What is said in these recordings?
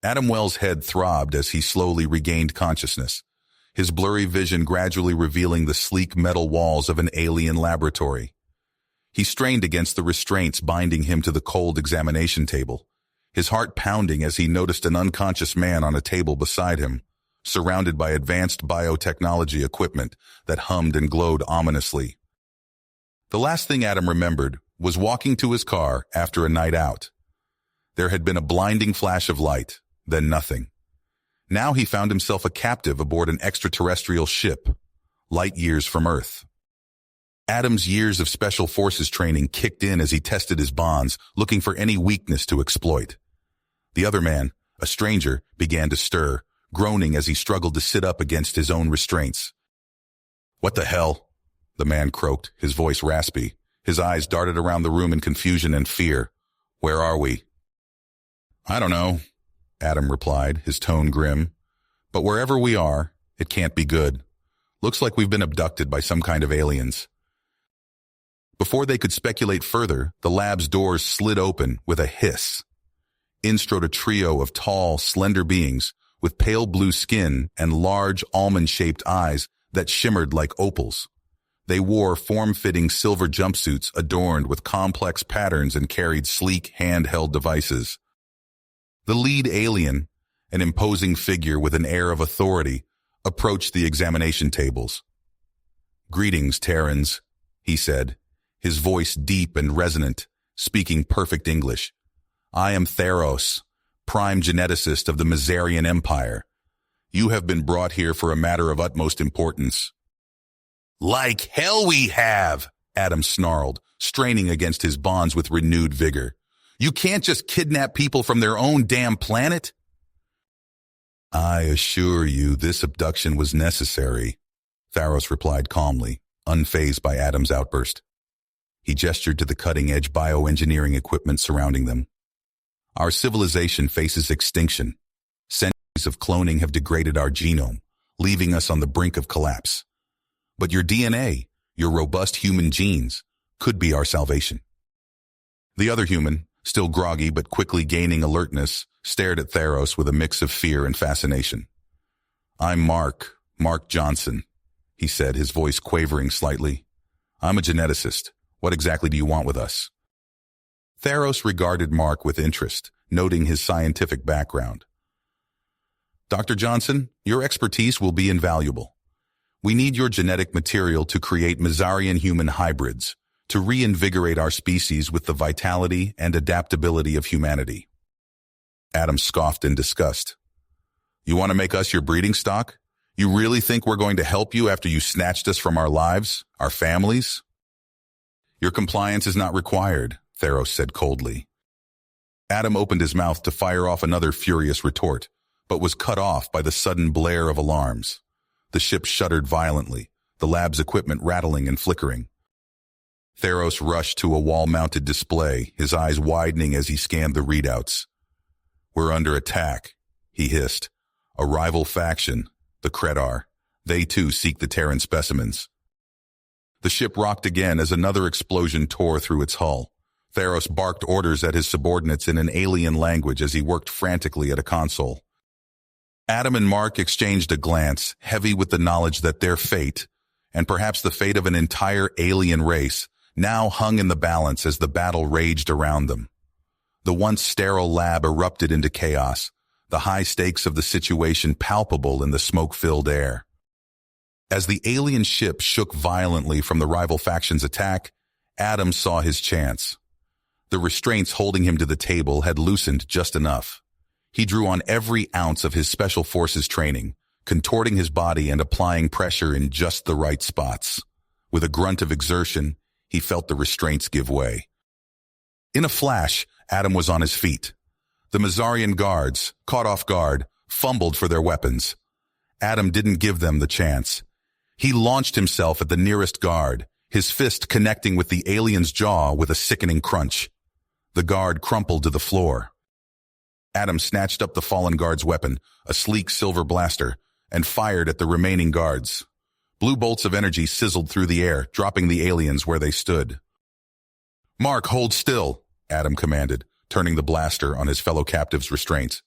Adam Wells' head throbbed as he slowly regained consciousness, his blurry vision gradually revealing the sleek metal walls of an alien laboratory. He strained against the restraints binding him to the cold examination table, his heart pounding as he noticed an unconscious man on a table beside him, surrounded by advanced biotechnology equipment that hummed and glowed ominously. The last thing Adam remembered was walking to his car after a night out. There had been a blinding flash of light, then nothing. Now he found himself a captive aboard an extraterrestrial ship, light years from Earth. Adam's years of special forces training kicked in as he tested his bonds, looking for any weakness to exploit. The other man, a stranger, began to stir, groaning as he struggled to sit up against his own restraints. "What the hell?" the man croaked, his voice raspy. His eyes darted around the room in confusion and fear. "Where are we?" "I don't know," Adam replied, his tone grim. "But wherever we are, it can't be good. Looks like we've been abducted by some kind of aliens." Before they could speculate further, the lab's doors slid open with a hiss. In strode a trio of tall, slender beings with pale blue skin and large, almond-shaped eyes that shimmered like opals. They wore form-fitting silver jumpsuits adorned with complex patterns and carried sleek, hand-held devices. The lead alien, an imposing figure with an air of authority, approached the examination tables. "Greetings, Terrans," he said, his voice deep and resonant, speaking perfect English. "I am Theros, prime geneticist of the Mazarian Empire. You have been brought here for a matter of utmost importance." "Like hell we have," Adam snarled, straining against his bonds with renewed vigor. "You can't just kidnap people from their own damn planet." "I assure you this abduction was necessary," Theros replied calmly, unfazed by Adam's outburst. He gestured to the cutting-edge bioengineering equipment surrounding them. "Our civilization faces extinction. Centuries of cloning have degraded our genome, leaving us on the brink of collapse. But your DNA, your robust human genes, could be our salvation." The other human, still groggy but quickly gaining alertness, stared at Theros with a mix of fear and fascination. "I'm Mark Johnson," he said, his voice quavering slightly. "I'm a geneticist. What exactly do you want with us?" Theros regarded Mark with interest, noting his scientific background. "Dr. Johnson, your expertise will be invaluable. We need your genetic material to create Mazarian human hybrids, to reinvigorate our species with the vitality and adaptability of humanity." Adam scoffed in disgust. "You want to make us your breeding stock? You really think we're going to help you after you snatched us from our lives, our families?" "Your compliance is not required," Theros said coldly. Adam opened his mouth to fire off another furious retort, but was cut off by the sudden blare of alarms. The ship shuddered violently, the lab's equipment rattling and flickering. Theros rushed to a wall-mounted display, his eyes widening as he scanned the readouts. "We're under attack," he hissed. "A rival faction, the Kretar. They too seek the Terran specimens." The ship rocked again as another explosion tore through its hull. Theros barked orders at his subordinates in an alien language as he worked frantically at a console. Adam and Mark exchanged a glance, heavy with the knowledge that their fate, and perhaps the fate of an entire alien race, now hung in the balance as the battle raged around them. The once sterile lab erupted into chaos, the high stakes of the situation palpable in the smoke-filled air. As the alien ship shook violently from the rival faction's attack, Adam saw his chance. The restraints holding him to the table had loosened just enough. He drew on every ounce of his special forces training, contorting his body and applying pressure in just the right spots. With a grunt of exertion, he felt the restraints give way. In a flash, Adam was on his feet. The Mazarian guards, caught off guard, fumbled for their weapons. Adam didn't give them the chance. He launched himself at the nearest guard, his fist connecting with the alien's jaw with a sickening crunch. The guard crumpled to the floor. Adam snatched up the fallen guard's weapon, a sleek silver blaster, and fired at the remaining guards. Blue bolts of energy sizzled through the air, dropping the aliens where they stood. "Mark, hold still," Adam commanded, turning the blaster on his fellow captive's restraints.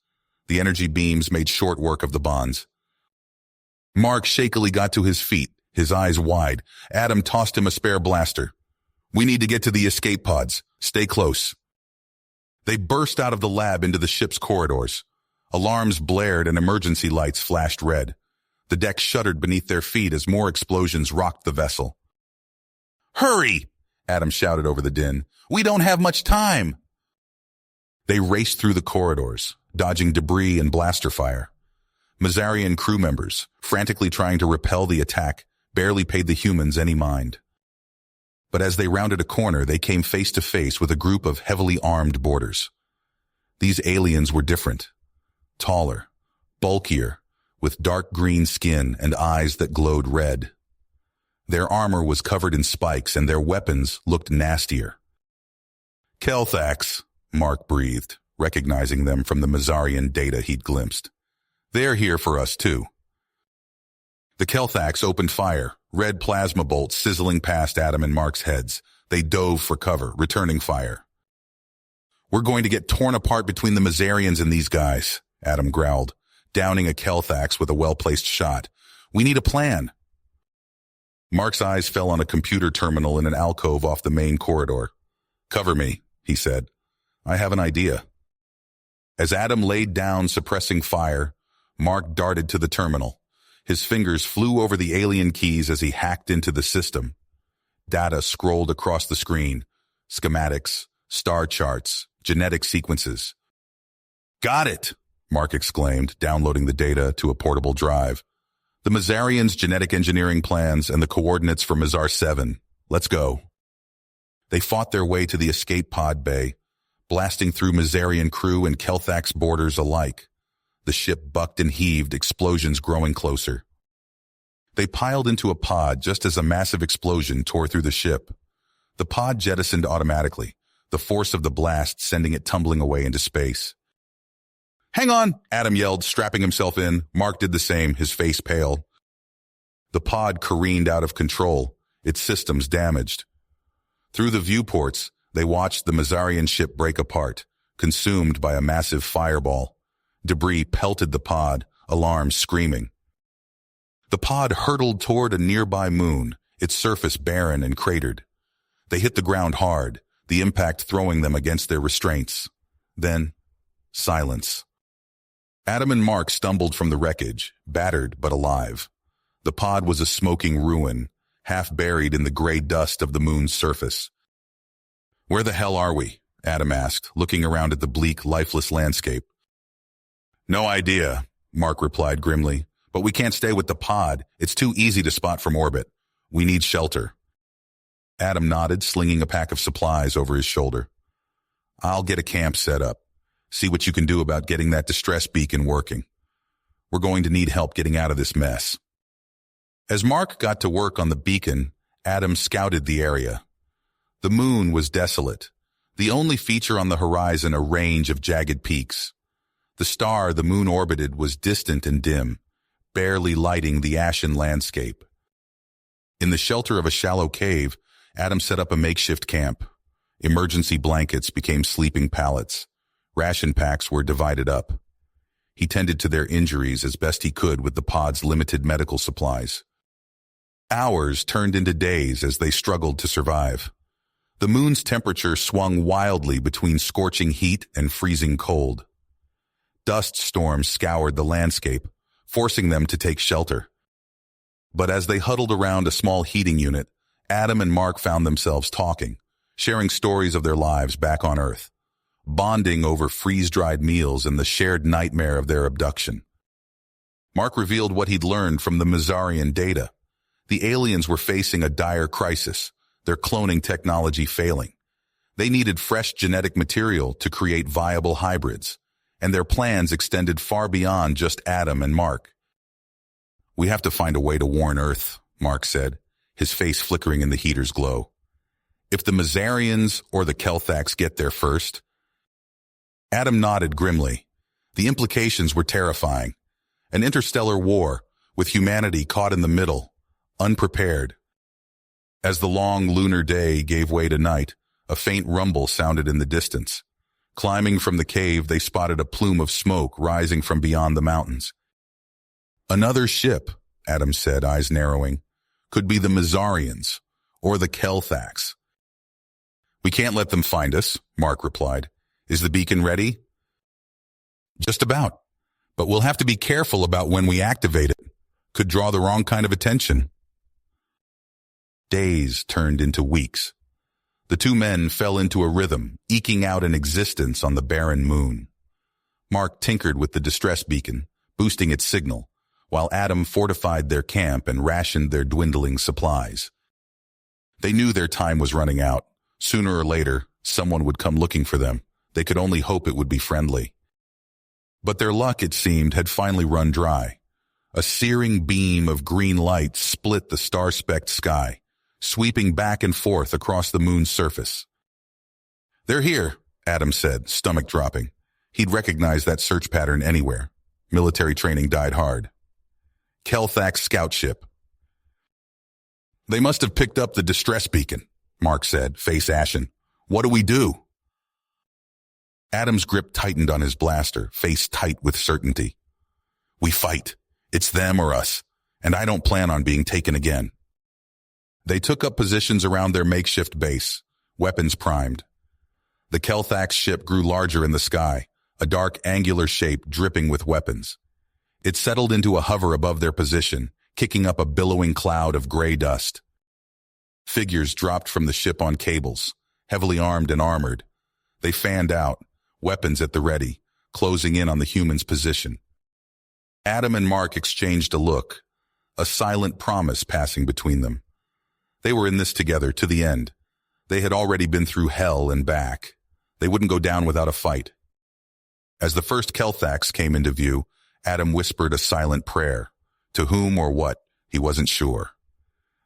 The energy beams made short work of the bonds. Mark shakily got to his feet, his eyes wide. Adam tossed him a spare blaster. "We need to get to the escape pods. Stay close." They burst out of the lab into the ship's corridors. Alarms blared and emergency lights flashed red. The deck shuddered beneath their feet as more explosions rocked the vessel. "Hurry!" Adam shouted over the din. "We don't have much time!" They raced through the corridors, dodging debris and blaster fire. Mazarian crew members, frantically trying to repel the attack, barely paid the humans any mind. But as they rounded a corner, they came face to face with a group of heavily armed boarders. These aliens were different. Taller, bulkier, with dark green skin and eyes that glowed red. Their armor was covered in spikes and their weapons looked nastier. "Kelthax," Mark breathed, recognizing them from the Mazarian data he'd glimpsed. "They're here for us, too." The Kelthax opened fire, red plasma bolts sizzling past Adam and Mark's heads. They dove for cover, returning fire. "We're going to get torn apart between the Mazarians and these guys," Adam growled, downing a Kelthax with a well-placed shot. "We need a plan." Mark's eyes fell on a computer terminal in an alcove off the main corridor. "Cover me," he said. "I have an idea." As Adam laid down, suppressing fire, Mark darted to the terminal. His fingers flew over the alien keys as he hacked into the system. Data scrolled across the screen. Schematics, star charts, genetic sequences. "Got it!" Mark exclaimed, downloading the data to a portable drive. "The Mazarians' genetic engineering plans and the coordinates for Mazar 7. Let's go." They fought their way to the escape pod bay, blasting through Mazarian crew and Kelthax boarders alike. The ship bucked and heaved, explosions growing closer. They piled into a pod just as a massive explosion tore through the ship. The pod jettisoned automatically, the force of the blast sending it tumbling away into space. "Hang on!" Adam yelled, strapping himself in. Mark did the same, his face pale. The pod careened out of control, its systems damaged. Through the viewports, they watched the Mazarian ship break apart, consumed by a massive fireball. Debris pelted the pod, alarms screaming. The pod hurtled toward a nearby moon, its surface barren and cratered. They hit the ground hard, the impact throwing them against their restraints. Then, silence. Adam and Mark stumbled from the wreckage, battered but alive. The pod was a smoking ruin, half buried in the gray dust of the moon's surface. "Where the hell are we?" Adam asked, looking around at the bleak, lifeless landscape. "No idea," Mark replied grimly, "but we can't stay with the pod. It's too easy to spot from orbit. We need shelter." Adam nodded, slinging a pack of supplies over his shoulder. "I'll get a camp set up. See what you can do about getting that distress beacon working. We're going to need help getting out of this mess." As Mark got to work on the beacon, Adam scouted the area. The moon was desolate, the only feature on the horizon a range of jagged peaks. The star the moon orbited was distant and dim, barely lighting the ashen landscape. In the shelter of a shallow cave, Adam set up a makeshift camp. Emergency blankets became sleeping pallets. Ration packs were divided up. He tended to their injuries as best he could with the pod's limited medical supplies. Hours turned into days as they struggled to survive. The moon's temperature swung wildly between scorching heat and freezing cold. Dust storms scoured the landscape, forcing them to take shelter. But as they huddled around a small heating unit, Adam and Mark found themselves talking, sharing stories of their lives back on Earth, bonding over freeze-dried meals and the shared nightmare of their abduction. Mark revealed what he'd learned from the Mazarian data. The aliens were facing a dire crisis, their cloning technology failing. They needed fresh genetic material to create viable hybrids, and their plans extended far beyond just Adam and Mark. "We have to find a way to warn Earth," Mark said, his face flickering in the heater's glow. "If the Mazarians or the Kelthax get there first." Adam nodded grimly. The implications were terrifying. An interstellar war, with humanity caught in the middle, unprepared. As the long lunar day gave way to night, a faint rumble sounded in the distance. Climbing from the cave, they spotted a plume of smoke rising from beyond the mountains. Another ship, Adam said, eyes narrowing. Could be the Mizarians or the Kelthax. We can't let them find us, Mark replied. Is the beacon ready? Just about. But we'll have to be careful about when we activate it. Could draw the wrong kind of attention. Days turned into weeks. The two men fell into a rhythm, eking out an existence on the barren moon. Mark tinkered with the distress beacon, boosting its signal, while Adam fortified their camp and rationed their dwindling supplies. They knew their time was running out. Sooner or later, someone would come looking for them. They could only hope it would be friendly. But their luck, it seemed, had finally run dry. A searing beam of green light split the star-specked sky, sweeping back and forth across the moon's surface. They're here, Adam said, stomach dropping. He'd recognize that search pattern anywhere. Military training died hard. Kelthax scout ship. They must have picked up the distress beacon, Mark said, face ashen. What do we do? Adam's grip tightened on his blaster, face tight with certainty. We fight. It's them or us, and I don't plan on being taken again. They took up positions around their makeshift base, weapons primed. The Kelthax ship grew larger in the sky, a dark angular shape dripping with weapons. It settled into a hover above their position, kicking up a billowing cloud of gray dust. Figures dropped from the ship on cables, heavily armed and armored. They fanned out, weapons at the ready, closing in on the human's position. Adam and Mark exchanged a look, a silent promise passing between them. They were in this together to the end. They had already been through hell and back. They wouldn't go down without a fight. As the first Kelthax came into view, Adam whispered a silent prayer. To whom or what, he wasn't sure.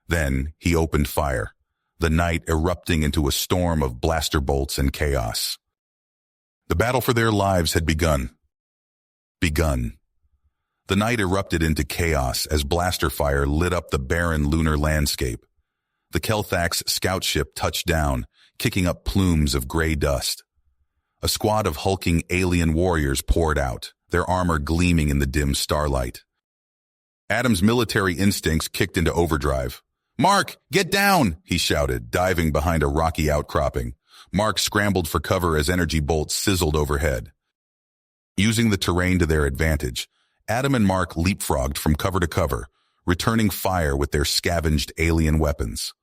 Then he opened fire, the night erupting into a storm of blaster bolts and chaos. The battle for their lives had begun. The night erupted into chaos as blaster fire lit up the barren lunar landscape. The Kelthax scout ship touched down, kicking up plumes of gray dust. A squad of hulking alien warriors poured out, their armor gleaming in the dim starlight. Adam's military instincts kicked into overdrive. "Mark, get down!" he shouted, diving behind a rocky outcropping. Mark scrambled for cover as energy bolts sizzled overhead. Using the terrain to their advantage, Adam and Mark leapfrogged from cover to cover, returning fire with their scavenged alien weapons.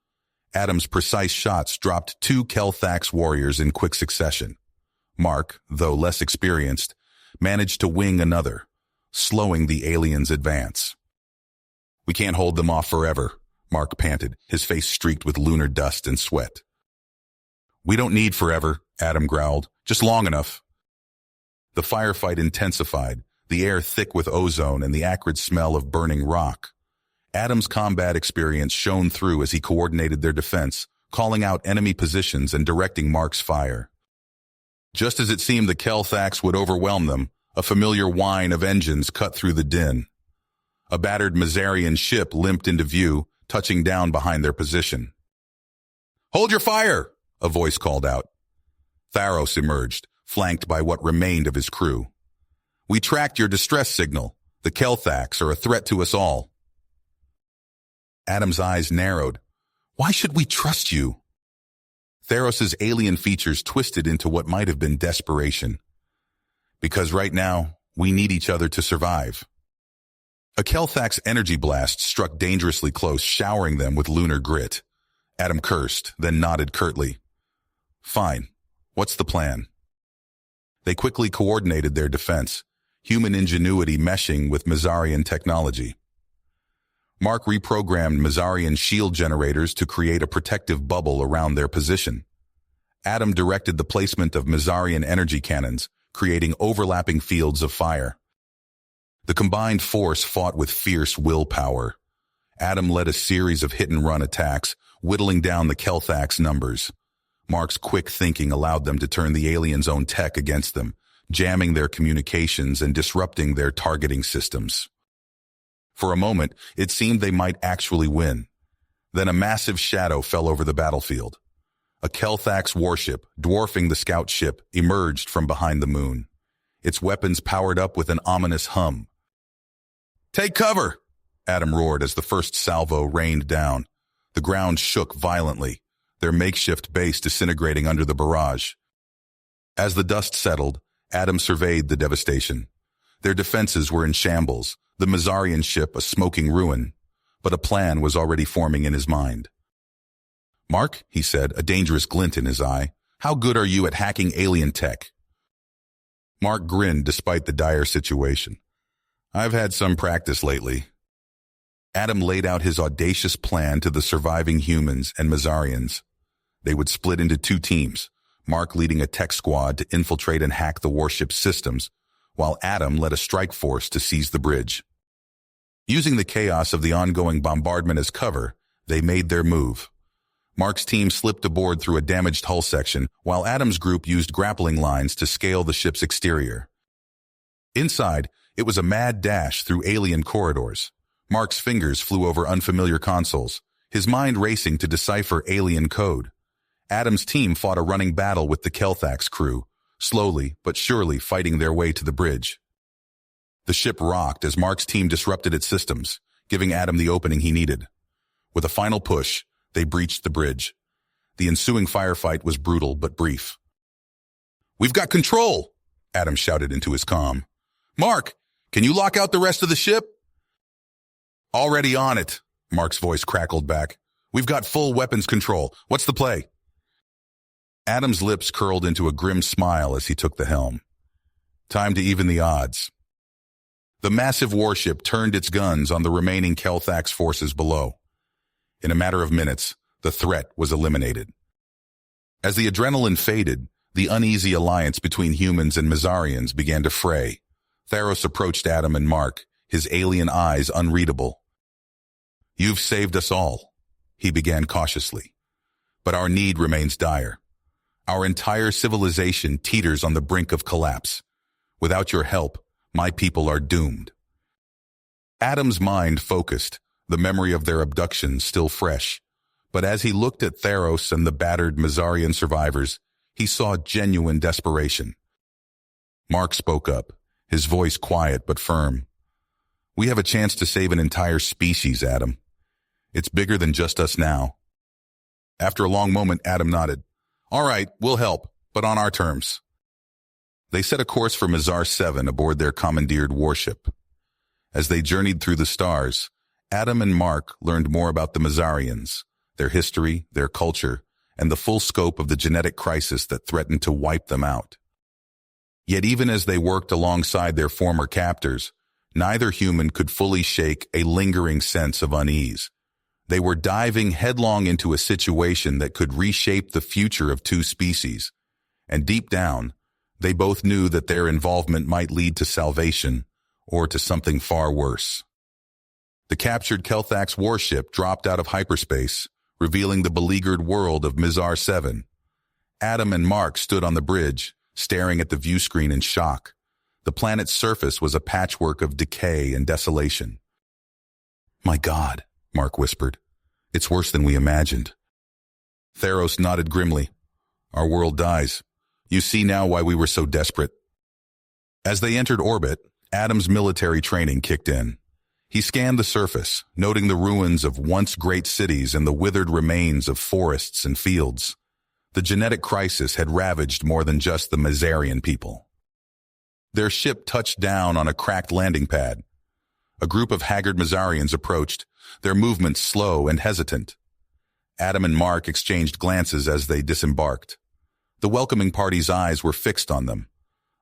Adam's precise shots dropped two Kelthax warriors in quick succession. Mark, though less experienced, managed to wing another, slowing the aliens' advance. "We can't hold them off forever," Mark panted, his face streaked with lunar dust and sweat. "We don't need forever," Adam growled. "Just long enough." The firefight intensified, the air thick with ozone and the acrid smell of burning rock. Adam's combat experience shone through as he coordinated their defense, calling out enemy positions and directing Mark's fire. Just as it seemed the Kelthax would overwhelm them, a familiar whine of engines cut through the din. A battered Mizarian ship limped into view, touching down behind their position. "Hold your fire!" a voice called out. Tharos emerged, flanked by what remained of his crew. "We tracked your distress signal. The Kelthax are a threat to us all." Adam's eyes narrowed. "Why should we trust you?" Tharos's alien features twisted into what might have been desperation. "Because right now, we need each other to survive." A Kelthax energy blast struck dangerously close, showering them with lunar grit. Adam cursed, then nodded curtly. "Fine. What's the plan?" They quickly coordinated their defense, human ingenuity meshing with Mizarian technology. Mark reprogrammed Mizarian shield generators to create a protective bubble around their position. Adam directed the placement of Mizarian energy cannons, creating overlapping fields of fire. The combined force fought with fierce willpower. Adam led a series of hit-and-run attacks, whittling down the Kelthax numbers. Mark's quick thinking allowed them to turn the aliens' own tech against them, jamming their communications and disrupting their targeting systems. For a moment, it seemed they might actually win. Then a massive shadow fell over the battlefield. A Kelthax warship, dwarfing the scout ship, emerged from behind the moon. Its weapons powered up with an ominous hum. "Take cover!" Adam roared as the first salvo rained down. The ground shook violently, their makeshift base disintegrating under the barrage. As the dust settled, Adam surveyed the devastation. Their defenses were in shambles, the Mazarian ship a smoking ruin, but a plan was already forming in his mind. "Mark," he said, a dangerous glint in his eye, "how good are you at hacking alien tech?" Mark grinned despite the dire situation. "I've had some practice lately." Adam laid out his audacious plan to the surviving humans and Mazarians. They would split into two teams, Mark leading a tech squad to infiltrate and hack the warship's systems, while Adam led a strike force to seize the bridge. Using the chaos of the ongoing bombardment as cover, they made their move. Mark's team slipped aboard through a damaged hull section, while Adam's group used grappling lines to scale the ship's exterior. Inside, it was a mad dash through alien corridors. Mark's fingers flew over unfamiliar consoles, his mind racing to decipher alien code. Adam's team fought a running battle with the Kelthax crew, slowly but surely fighting their way to the bridge. The ship rocked as Mark's team disrupted its systems, giving Adam the opening he needed. With a final push, they breached the bridge. The ensuing firefight was brutal but brief. "We've got control!" Adam shouted into his comm. "Mark, can you lock out the rest of the ship?" "Already on it," Mark's voice crackled back. "We've got full weapons control. What's the play?" Adam's lips curled into a grim smile as he took the helm. Time to even the odds. The massive warship turned its guns on the remaining Kelthax forces below. In a matter of minutes, the threat was eliminated. As the adrenaline faded, the uneasy alliance between humans and Mazarians began to fray. Theros approached Adam and Mark, his alien eyes unreadable. "You've saved us all," he began cautiously. "But our need remains dire. Our entire civilization teeters on the brink of collapse. Without your help, my people are doomed." Adam's mind focused, the memory of their abduction still fresh. But as he looked at Theros and the battered Mazarian survivors, he saw genuine desperation. Mark spoke up, his voice quiet but firm. "We have a chance to save an entire species, Adam. It's bigger than just us now." After a long moment, Adam nodded. "All right, we'll help, but on our terms." They set a course for Mazar 7 aboard their commandeered warship. As they journeyed through the stars, Adam and Mark learned more about the Mazarians, their history, their culture, and the full scope of the genetic crisis that threatened to wipe them out. Yet even as they worked alongside their former captors, neither human could fully shake a lingering sense of unease. They were diving headlong into a situation that could reshape the future of two species, and deep down, they both knew that their involvement might lead to salvation or to something far worse. The captured Kelthax warship dropped out of hyperspace, revealing the beleaguered world of Mazar 7. Adam and Mark stood on the bridge, staring at the view screen in shock. The planet's surface was a patchwork of decay and desolation. "My God," Mark whispered. "It's worse than we imagined." Theros nodded grimly. "Our world dies. You see now why we were so desperate." As they entered orbit, Adam's military training kicked in. He scanned the surface, noting the ruins of once great cities and the withered remains of forests and fields. The genetic crisis had ravaged more than just the Mazarian people. Their ship touched down on a cracked landing pad. A group of haggard Mazarians approached, their movements slow and hesitant. Adam and Mark exchanged glances as they disembarked. The welcoming party's eyes were fixed on them,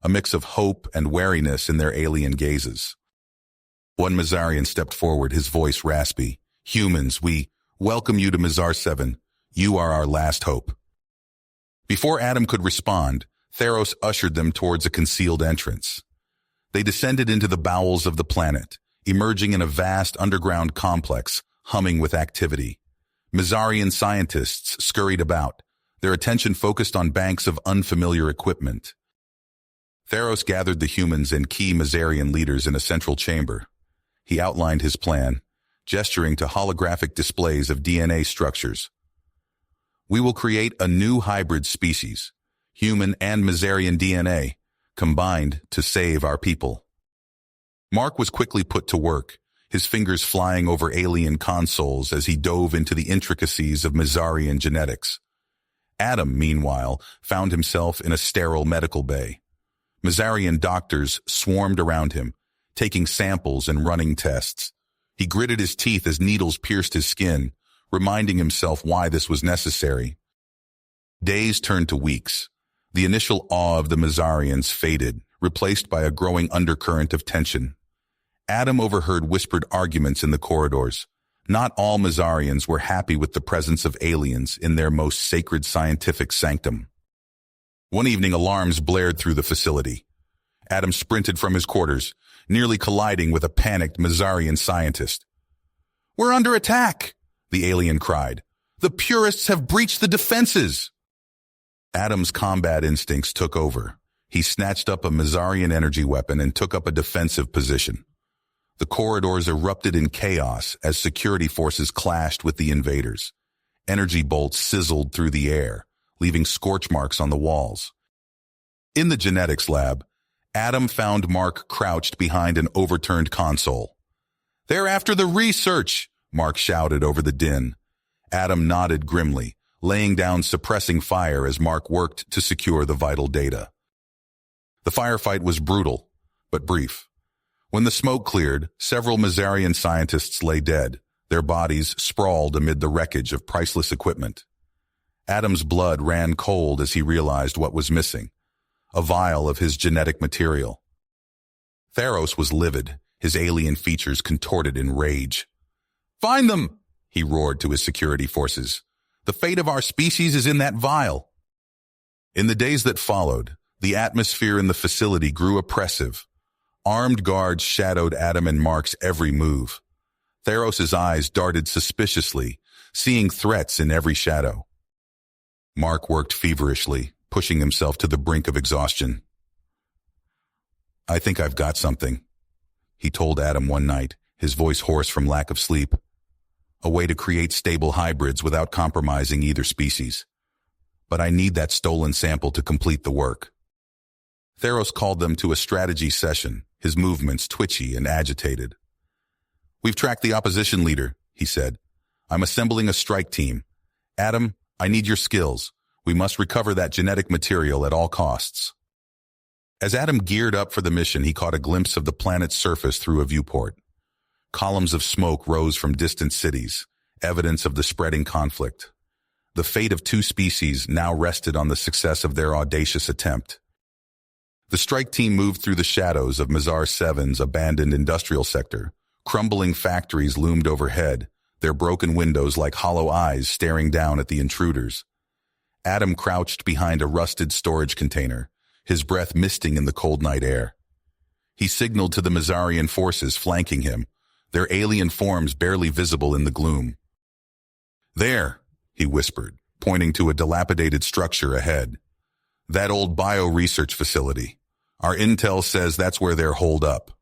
a mix of hope and wariness in their alien gazes. One Mazarian stepped forward, his voice raspy. "Humans, we welcome you to Mazar 7. You are our last hope." Before Adam could respond, Theros ushered them towards a concealed entrance. They descended into the bowels of the planet, emerging in a vast underground complex, humming with activity. Mazarian scientists scurried about, their attention focused on banks of unfamiliar equipment. Theros gathered the humans and key Mazarian leaders in a central chamber. He outlined his plan, gesturing to holographic displays of DNA structures. We will create a new hybrid species, human and Mazarian DNA, combined to save our people. Mark was quickly put to work, his fingers flying over alien consoles as he dove into the intricacies of Mazarian genetics. Adam, meanwhile, found himself in a sterile medical bay. Mazarian doctors swarmed around him, taking samples and running tests. He gritted his teeth as needles pierced his skin, reminding himself why this was necessary. Days turned to weeks. The initial awe of the Mazarians faded, replaced by a growing undercurrent of tension. Adam overheard whispered arguments in the corridors. Not all Mazarians were happy with the presence of aliens in their most sacred scientific sanctum. One evening, alarms blared through the facility. Adam sprinted from his quarters, nearly colliding with a panicked Mazarian scientist. "We're under attack!" the alien cried. "The purists have breached the defenses!" Adam's combat instincts took over. He snatched up a Mazarian energy weapon and took up a defensive position. The corridors erupted in chaos as security forces clashed with the invaders. Energy bolts sizzled through the air, leaving scorch marks on the walls. In the genetics lab, Adam found Mark crouched behind an overturned console. "They're after the research!" Mark shouted over the din. Adam nodded grimly, laying down suppressing fire as Mark worked to secure the vital data. The firefight was brutal, but brief. When the smoke cleared, several Mazarian scientists lay dead, their bodies sprawled amid the wreckage of priceless equipment. Adam's blood ran cold as he realized what was missing: a vial of his genetic material. Theros was livid, his alien features contorted in rage. "Find them!" he roared to his security forces. "The fate of our species is in that vial." In the days that followed, the atmosphere in the facility grew oppressive. Armed guards shadowed Adam and Mark's every move. Theros' eyes darted suspiciously, seeing threats in every shadow. Mark worked feverishly, pushing himself to the brink of exhaustion. "I think I've got something," he told Adam one night, his voice hoarse from lack of sleep. "A way to create stable hybrids without compromising either species. But I need that stolen sample to complete the work." Theros called them to a strategy session, his movements twitchy and agitated. "We've tracked the opposition leader," he said. "I'm assembling a strike team. Adam, I need your skills. We must recover that genetic material at all costs." As Adam geared up for the mission, he caught a glimpse of the planet's surface through a viewport. Columns of smoke rose from distant cities, evidence of the spreading conflict. The fate of two species now rested on the success of their audacious attempt. The strike team moved through the shadows of Mazar 7's abandoned industrial sector. Crumbling factories loomed overhead, their broken windows like hollow eyes staring down at the intruders. Adam crouched behind a rusted storage container, his breath misting in the cold night air. He signaled to the Mazarian forces flanking him, their alien forms barely visible in the gloom. "There," he whispered, pointing to a dilapidated structure ahead. "That old bio-research facility. Our intel says that's where they're holed up."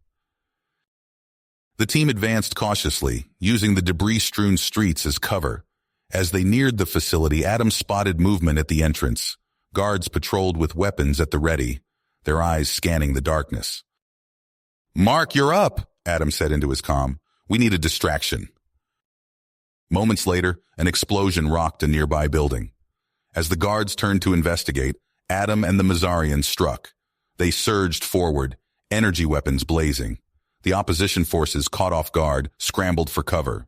The team advanced cautiously, using the debris-strewn streets as cover. As they neared the facility, Adam spotted movement at the entrance. Guards patrolled with weapons at the ready, their eyes scanning the darkness. "Mark, you're up," Adam said into his comm. "We need a distraction." Moments later, an explosion rocked a nearby building. As the guards turned to investigate, Adam and the Mazarians struck. They surged forward, energy weapons blazing. The opposition forces, caught off guard, scrambled for cover.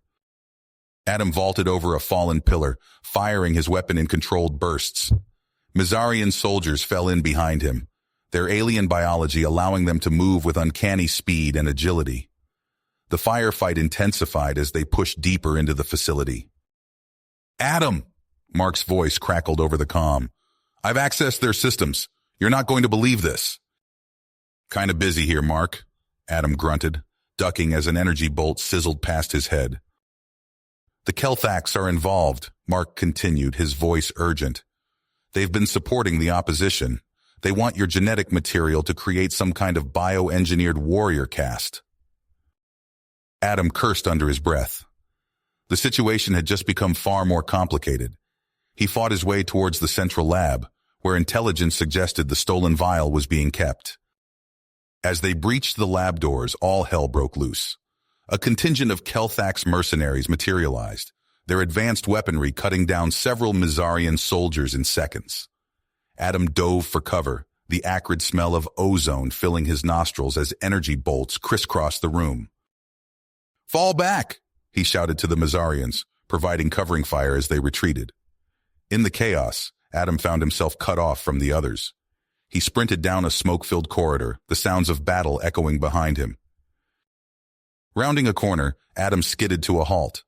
Adam vaulted over a fallen pillar, firing his weapon in controlled bursts. Mazarian soldiers fell in behind him, their alien biology allowing them to move with uncanny speed and agility. The firefight intensified as they pushed deeper into the facility. "Adam!" Mark's voice crackled over the comm. "I've accessed their systems. You're not going to believe this." "Kinda busy here, Mark," Adam grunted, ducking as an energy bolt sizzled past his head. "The Kelthax are involved," Mark continued, his voice urgent. "They've been supporting the opposition. They want your genetic material to create some kind of bioengineered warrior caste." Adam cursed under his breath. The situation had just become far more complicated. He fought his way towards the central lab, where intelligence suggested the stolen vial was being kept. As they breached the lab doors, all hell broke loose. A contingent of Kelthax mercenaries materialized, their advanced weaponry cutting down several Mizarian soldiers in seconds. Adam dove for cover, the acrid smell of ozone filling his nostrils as energy bolts crisscrossed the room. "Fall back!" he shouted to the Mizarians, providing covering fire as they retreated. In the chaos, Adam found himself cut off from the others. He sprinted down a smoke-filled corridor, the sounds of battle echoing behind him. Rounding a corner, Adam skidded to a halt.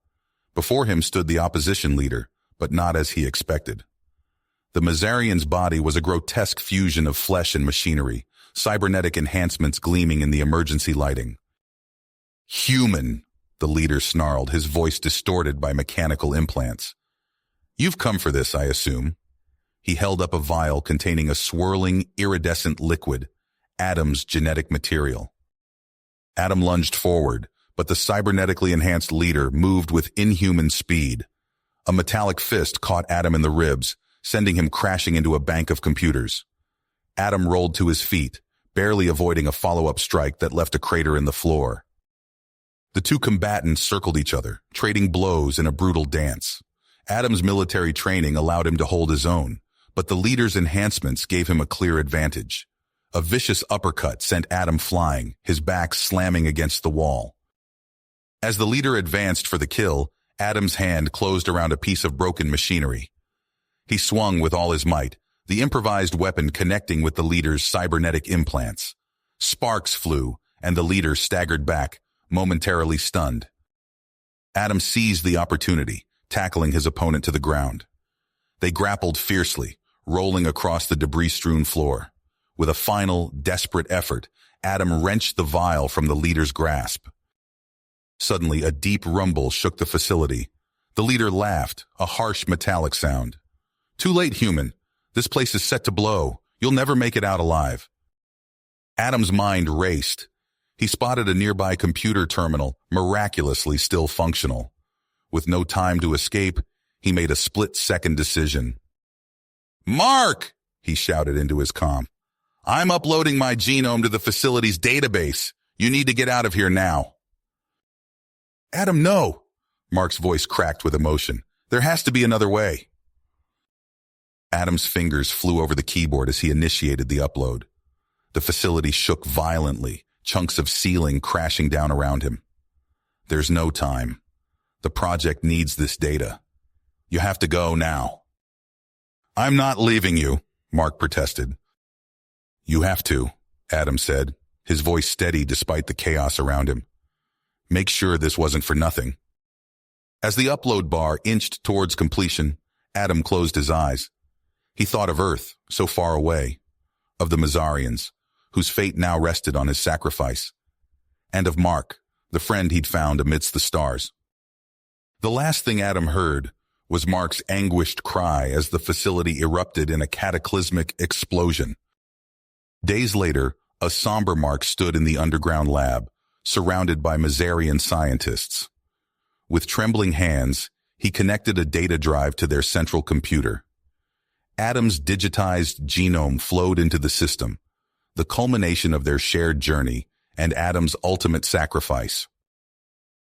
Before him stood the opposition leader, but not as he expected. The Mizarian's body was a grotesque fusion of flesh and machinery, cybernetic enhancements gleaming in the emergency lighting. "Human," the leader snarled, his voice distorted by mechanical implants. "You've come for this, I assume." He held up a vial containing a swirling, iridescent liquid, Adam's genetic material. Adam lunged forward, but the cybernetically enhanced leader moved with inhuman speed. A metallic fist caught Adam in the ribs, sending him crashing into a bank of computers. Adam rolled to his feet, barely avoiding a follow-up strike that left a crater in the floor. The two combatants circled each other, trading blows in a brutal dance. Adam's military training allowed him to hold his own, but the leader's enhancements gave him a clear advantage. A vicious uppercut sent Adam flying, his back slamming against the wall. As the leader advanced for the kill, Adam's hand closed around a piece of broken machinery. He swung with all his might, the improvised weapon connecting with the leader's cybernetic implants. Sparks flew, and the leader staggered back, momentarily stunned. Adam seized the opportunity, tackling his opponent to the ground. They grappled fiercely, rolling across the debris-strewn floor. With a final, desperate effort, Adam wrenched the vial from the leader's grasp. Suddenly, a deep rumble shook the facility. The leader laughed, a harsh metallic sound. "Too late, human. This place is set to blow. You'll never make it out alive." Adam's mind raced. He spotted a nearby computer terminal, miraculously still functional. With no time to escape, he made a split-second decision. "Mark!" he shouted into his comm. "I'm uploading my genome to the facility's database. You need to get out of here now." "Adam, no!" Mark's voice cracked with emotion. "There has to be another way." Adam's fingers flew over the keyboard as he initiated the upload. The facility shook violently, chunks of ceiling crashing down around him. "There's no time. The project needs this data. You have to go now." "I'm not leaving you," Mark protested. "You have to," Adam said, his voice steady despite the chaos around him. "Make sure this wasn't for nothing." As the upload bar inched towards completion, Adam closed his eyes. He thought of Earth, so far away, of the Mizarians, whose fate now rested on his sacrifice, and of Mark, the friend he'd found amidst the stars. The last thing Adam heard was Mark's anguished cry as the facility erupted in a cataclysmic explosion. Days later, a somber Mark stood in the underground lab, surrounded by Mizarian scientists. With trembling hands, he connected a data drive to their central computer. Adam's digitized genome flowed into the system, the culmination of their shared journey and Adam's ultimate sacrifice.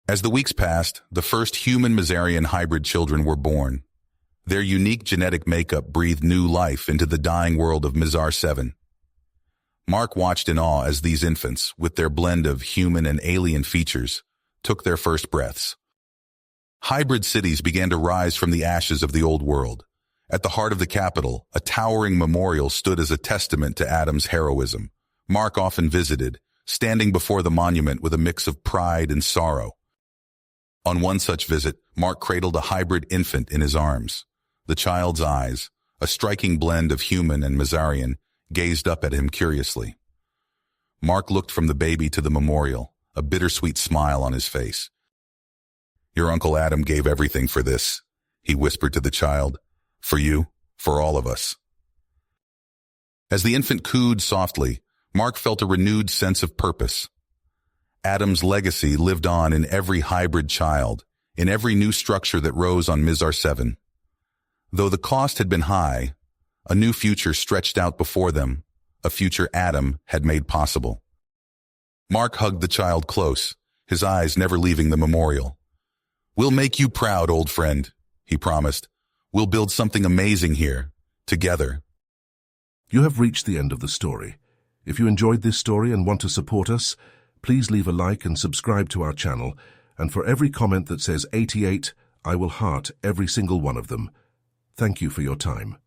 As the weeks passed, the first human Mizarian hybrid children were born. Their unique genetic makeup breathed new life into the dying world of Mizar 7. Mark watched in awe as these infants, with their blend of human and alien features, took their first breaths. Hybrid cities began to rise from the ashes of the old world. At the heart of the capital, a towering memorial stood as a testament to Adam's heroism. Mark often visited, standing before the monument with a mix of pride and sorrow. On one such visit, Mark cradled a hybrid infant in his arms. The child's eyes, a striking blend of human and Mizarian, gazed up at him curiously. Mark looked from the baby to the memorial, a bittersweet smile on his face. "Your Uncle Adam gave everything for this," he whispered to the child. "For you, for all of us." As the infant cooed softly, Mark felt a renewed sense of purpose. Adam's legacy lived on in every hybrid child, in every new structure that rose on Mizar 7. Though the cost had been high, a new future stretched out before them, a future Adam had made possible. Mark hugged the child close, his eyes never leaving the memorial. "We'll make you proud, old friend," he promised. "We'll build something amazing here, together." You have reached the end of the story. If you enjoyed this story and want to support us, please leave a like and subscribe to our channel, and for every comment that says 88, I will heart every single one of them. Thank you for your time.